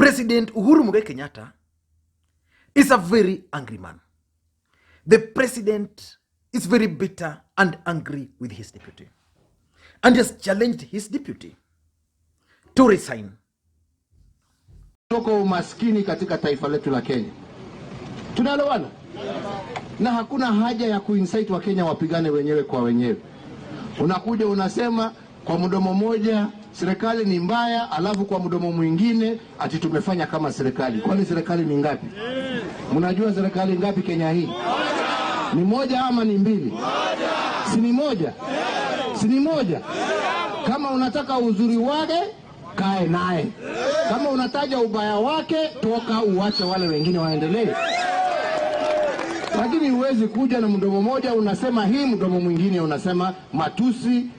President Uhuru Kenyatta is a very angry man. The president is very bitter and angry with his deputy and has challenged his deputy to resign. Toko umaskini katika taifa letu la Kenya. Tunaelewana? Na hakuna haja ya kuinsight wa Kenya wapigane wenyewe kwa wenyewe. Unakuja unasema kwa mdomo moja serikali ni mbaya, alafu kwa mdomo mwingine ati tumefanya kama serikali. Kwani serikali ni ngapi? Mnajua serikali ngapi Kenya hii? Ni moja ama ni mbili? Si ni moja? Si ni moja? Kama unataka uzuri wake, kae naye. Kama unataja ubaya wake, toka uache wale wengine waendelee. Lakini huwezi kuja na mdomo moja unasema hii, mdomo mwingine unasema matusi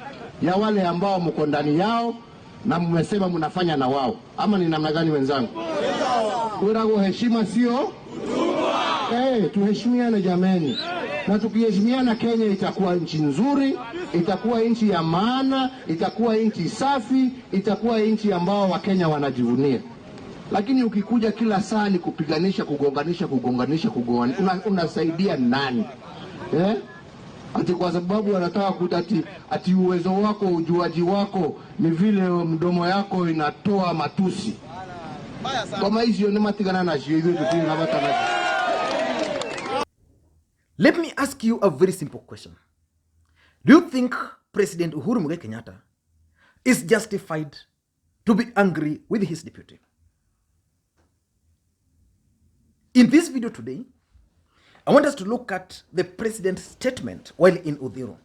ya wale ambao mko ndani yao na mmesema mnafanya na wao. Ama ni namna gani wenzangu? Kwa heshima sio utumwa. Tuheshimiane jameni. Na tukiheshimiana Kenya itakuwa nchi nzuri, itakuwa nchi ya maana, itakuwa nchi safi, itakuwa nchi ambao Wakenya wanajivunia. Lakini ukikuja kila saa ni kupiganisha, kugonganisha, unasaidia nani? Ati kwa sababu wanataka kutati ati uwezo wako, ujuaji wako ni vile mdomo yako inatoa matusi. Kama hiyo ni matigana na shida na batana. Let me ask you a very simple question. Do you think President Uhuru Kenyatta is justified to be angry with his deputy? In this video today, I want us to look at the president's statement while in Uthiru,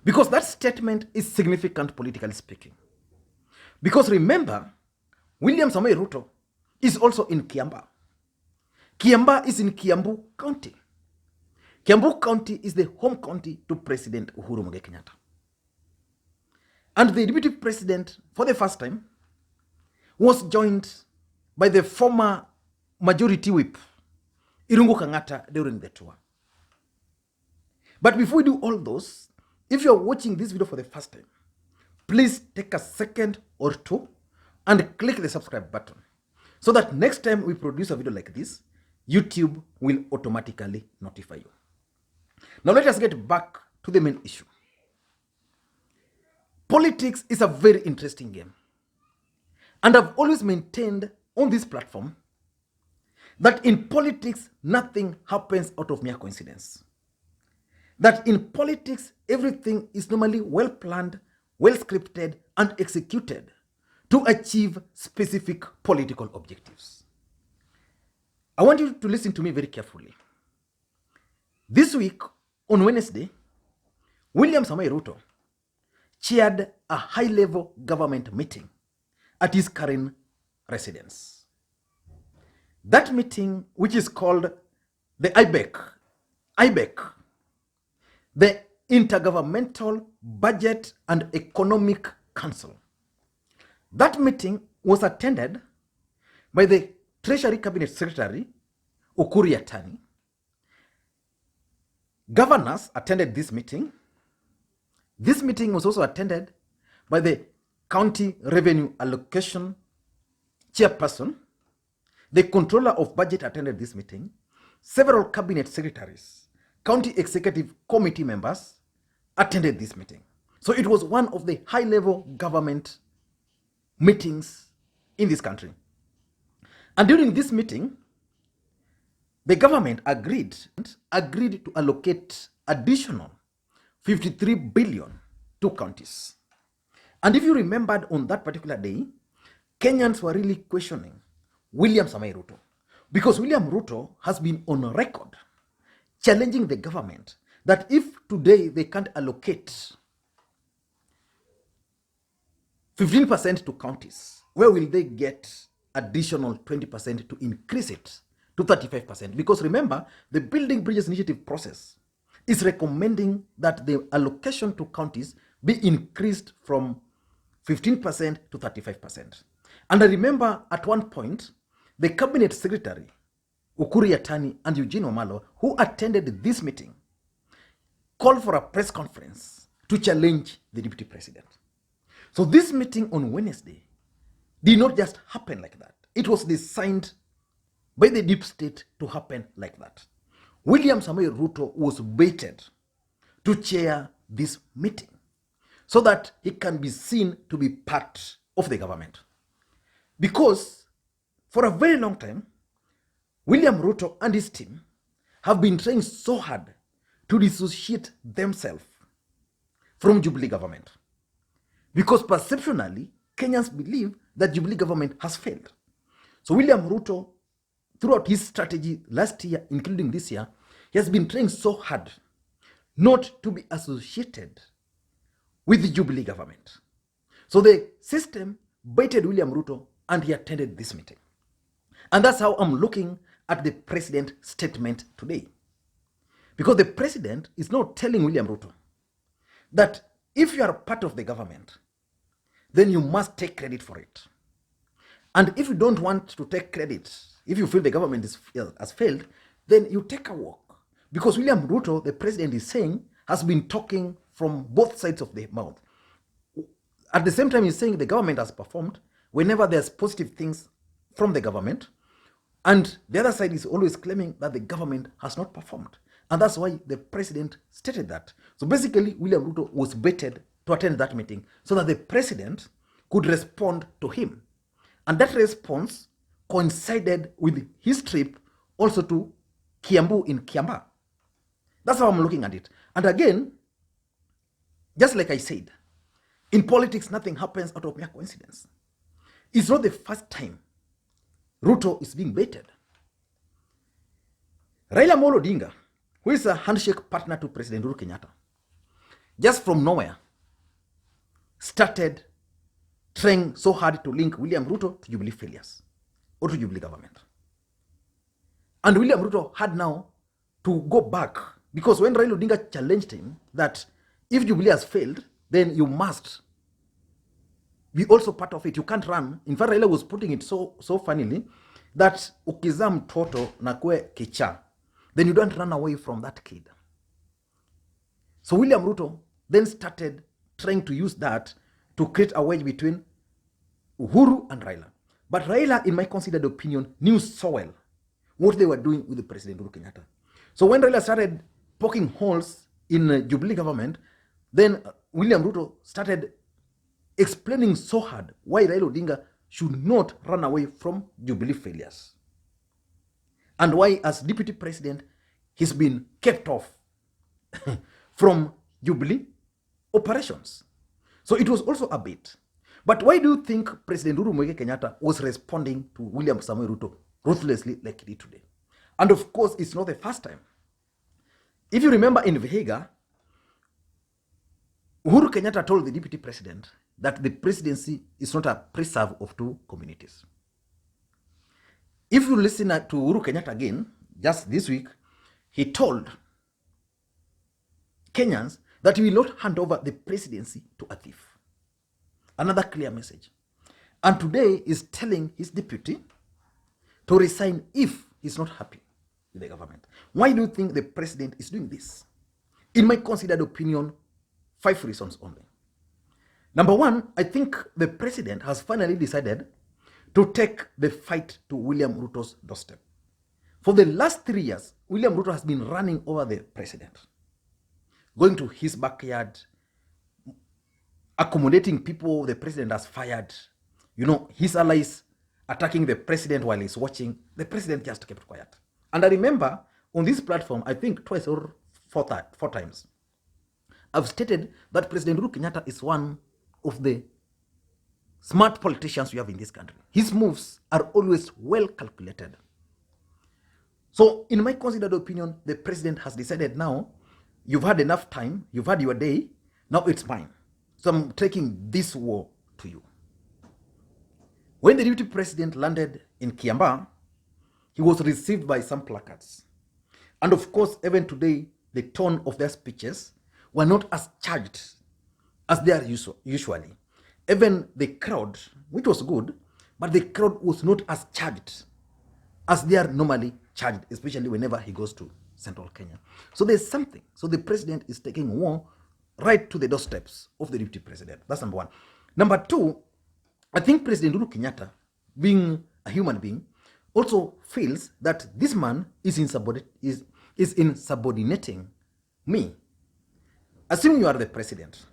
because that statement is significant politically speaking. Because remember, William Ruto is also in Kiambaa. Kiambaa is in Kiambu County. Kiambu County is the home county to President Uhuru Kenyatta. And the deputy president, for the first time, was joined by the former majority whip, Irungu Kenyatta, during the tour. But before we do all those, if you're watching this video for the first time, please take a second or two and click the subscribe button so that next time we produce a video like this, YouTube will automatically notify you. Now let us get back to the main issue. Politics is a very interesting game. And I've always maintained on this platform that in politics, nothing happens out of mere coincidence. That in politics, everything is normally well planned, well scripted, and executed to achieve specific political objectives. I want you to listen to me very carefully. This week, on Wednesday, William Ruto chaired a high-level government meeting at his current residence. That meeting, which is called the IBEC, the Intergovernmental Budget and Economic Council. That meeting was attended by the Treasury Cabinet Secretary, Uhuruto Kenyatta. Governors attended this meeting. This meeting was also attended by the County Revenue Allocation Chairperson. The Controller of Budget attended this meeting. Several cabinet secretaries, county executive committee members attended this meeting. So it was one of the high-level government meetings in this country. And during this meeting, the government agreed to allocate additional 53 billion to counties. And if you remembered on that particular day, Kenyans were really questioning William Ruto, because William Ruto has been on record challenging the government that if today they can't allocate 15% to counties, where will they get additional 20% to increase it to 35%? Because remember, the Building Bridges Initiative process is recommending that the allocation to counties be increased from 15% to 35%. And I remember at one point, the Cabinet Secretary, Uhuruto Kenyatta and Eugene Wamalwa, who attended this meeting, called for a press conference to challenge the Deputy President. So this meeting on Wednesday did not just happen like that. it was designed by the deep state to happen like that. William Samoei Ruto was baited to chair this meeting so that he can be seen to be part of the government. Because for a very long time, William Ruto and his team have been trying so hard to dissociate themselves from Jubilee government. Because perceptionally, Kenyans believe that Jubilee government has failed. So William Ruto, throughout his strategy last year, including this year, he has been trying so hard not to be associated with the Jubilee government. So the system baited William Ruto and he attended this meeting. And that's how I'm looking at the president's statement today. Because the president is not telling William Ruto that if you are part of the government, then you must take credit for it. And if you don't want to take credit, if you feel the government has failed, then you take a walk. Because William Ruto, the president is saying, has been talking from both sides of the mouth. At the same time, he's saying the government has performed whenever there's positive things from the government. And the other side is always claiming that the government has not performed. And that's why the president stated that. So basically, William Ruto was baited to attend that meeting so that the president could respond to him. And that response coincided with his trip also to Kiambaa in Kiambaa. That's how I'm looking at it. And again, just like I said, in politics, nothing happens out of mere coincidence. It's not the first time Ruto is being baited. Raila Odinga, who is a handshake partner to President Uhuru Kenyatta, just from nowhere, started trying so hard to link William Ruto to Jubilee failures or to Jubilee government. And William Ruto had now to go back, because when Raila Odinga challenged him that if Jubilee has failed, then you must be also part of it. You can't run. In fact, Raila was putting it so funnily that ukizaa mtoto na kwe kicha, then you don't run away from that kid. So William Ruto then started trying to use that to create a wedge between Uhuru and Raila. But Raila, in my considered opinion, knew so well what they were doing with the President Uhuru Kenyatta. So when Raila started poking holes in Jubilee government, then William Ruto started explaining so hard why Raila Odinga should not run away from Jubilee failures. And why, as deputy president, he's been kept off from Jubilee operations. So it was also a bait. But why do you think President Uhuru Kenyatta was responding to William Samoei Ruto ruthlessly like he did today? And of course, it's not the first time. If you remember in Vihiga, Uhuru Kenyatta told the deputy president that the presidency is not a preserve of two communities. If you listen to Uhuru Kenyatta again, just this week, he told Kenyans that he will not hand over the presidency to a thief. Another clear message. And today is telling his deputy to resign if he's not happy with the government. Why do you think the president is doing this? In my considered opinion, 5 reasons only. Number one, I think the president has finally decided to take the fight to William Ruto's doorstep. For the last 3 years, William Ruto has been running over the president, going to his backyard, accommodating people the president has fired, his allies attacking the president while he's watching. The president just kept quiet. And I remember on this platform, I think twice or four times, I've stated that President Uhuru Kenyatta is one of the smart politicians we have in this country. His moves are always well calculated. So in my considered opinion, the president has decided now, you've had enough time, you've had your day, now it's mine. So I'm taking this war to you. When the deputy president landed in Kiambaa, he was received by some placards. And of course, even today, the tone of their speeches were not as charged as they are usually. Even the crowd, which was good, but the crowd was not as charged as they are normally charged, especially whenever he goes to central Kenya. So there's something. So the president is taking war right to the doorsteps of the deputy president. That's number one. Number two, I think President Uhuru Kenyatta, being a human being, also feels that this man is insubordinating me. Assuming you are the president,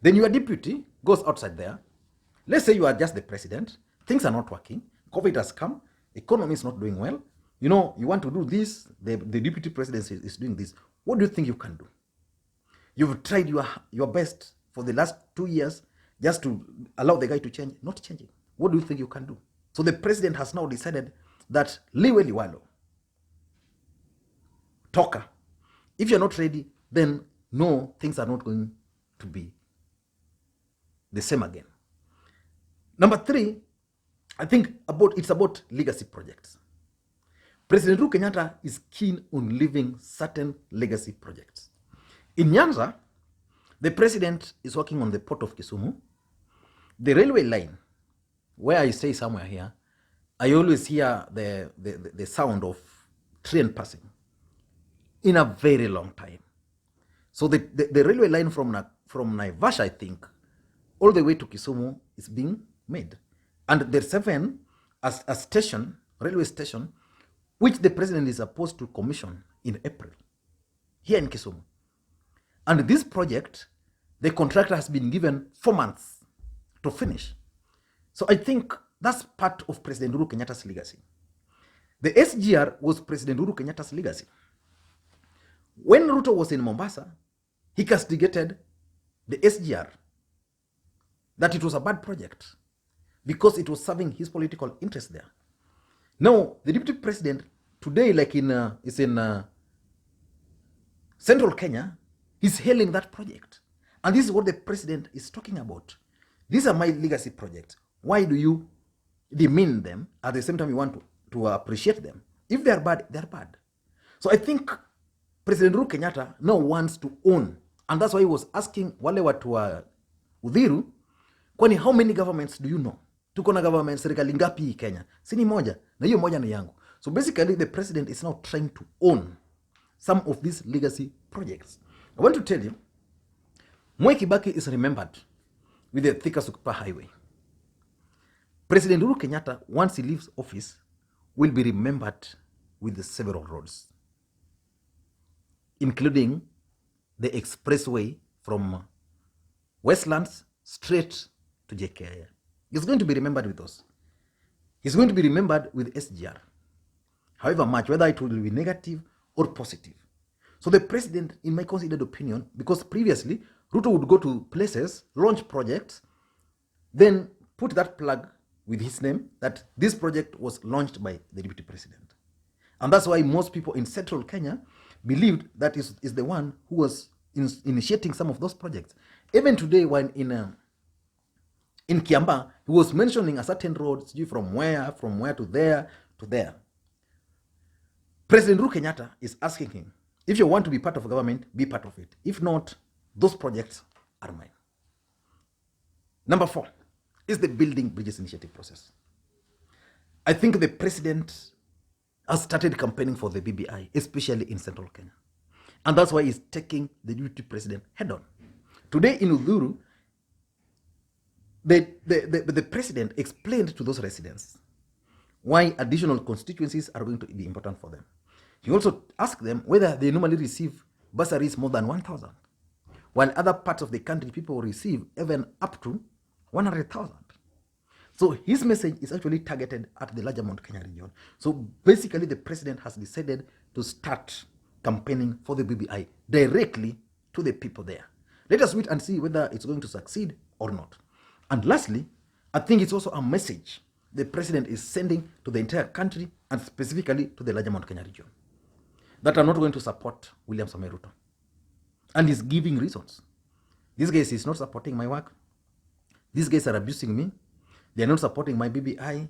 then your deputy goes outside there. Let's say you are just the president, things are not working, COVID has come, economy is not doing well, you know, you want to do this, the deputy president is doing this. What do you think you can do? You've tried your best for the last 2 years just to allow the guy to change, not changing. What do you think you can do? So the president has now decided that liwe liwalo, toka. If you're not ready, then no, things are not going to be the same again. Number 3, I think it's about legacy projects. President Uhuru Kenyatta is keen on leaving certain legacy projects. In Nyanza, the president is working on the port of Kisumu. The railway line, where I stay somewhere here, I always hear the sound of train passing in a very long time. So the railway line from Naivasha, I think, all the way to Kisumu is being made. And there's even a station, railway station, which the president is supposed to commission in April, here in Kisumu. And this project, the contractor has been given 4 months to finish. So I think that's part of President Uhuru Kenyatta's legacy. The SGR was President Uhuru Kenyatta's legacy. When Ruto was in Mombasa, he castigated the SGR that it was a bad project because it was serving his political interest there. Now, the deputy president today, like is in central Kenya, he's hailing that project. And this is what the president is talking about. These are my legacy projects. Why do you demean them at the same time you want to appreciate them? If they're bad, they're bad. So I think President Uhuru Kenyatta now wants to own. And that's why he was asking wale watu wa Uthiru, kwani how many governments do you know? Tuko na government serikali ngapi Kenya? Sini moja, na hiyo moja ni yangu. So basically the president is now trying to own some of these legacy projects. I want to tell you, Mwai Kibaki is remembered with the Thika Sukupa Highway. President Uhuru Kenyatta, once he leaves office, will be remembered with the several roads, including the expressway from Westlands straight to JKIA. He's going to be remembered with us. He's going to be remembered with SGR. However much, whether it will be negative or positive. So the president, in my considered opinion, because previously, Ruto would go to places, launch projects, then put that plug with his name that this project was launched by the deputy president. And that's why most people in central Kenya believed that is the one who was initiating some of those projects. Even today, when in Kiambaa, he was mentioning a certain road from where to there to there. President Uhuru Kenyatta is asking him, if you want to be part of a government, be part of it. If not, those projects are mine. Number 4 is the Building Bridges Initiative process. I think the president has started campaigning for the BBI, especially in central Kenya. And that's why he's taking the deputy president head on. Today in Uhuru, the president explained to those residents why additional constituencies are going to be important for them. He also asked them whether they normally receive bursaries more than 1,000, while other parts of the country people receive even up to 100,000. So his message is actually targeted at the larger Mount Kenya region. So basically the president has decided to start campaigning for the BBI directly to the people there. Let us wait and see whether it's going to succeed or not. And lastly, I think it's also a message the president is sending to the entire country and specifically to the larger Mount Kenya region that are not going to support William Ruto. And he's giving reasons. These guys is not supporting my work. These guys are abusing me. They are not supporting my BBI.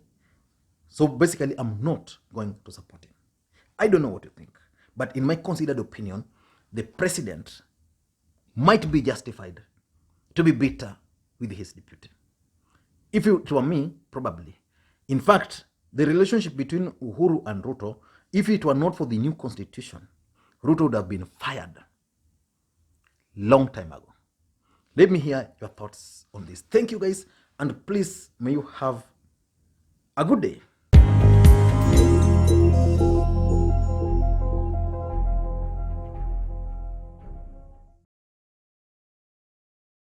So basically, I'm not going to support him. I don't know what you think. But in my considered opinion, the president might be justified to be bitter with his deputy. If it were me, probably. In fact, the relationship between Uhuru and Ruto, if it were not for the new constitution, Ruto would have been fired long time ago. Let me hear your thoughts on this. Thank you guys, and please may you have A good day.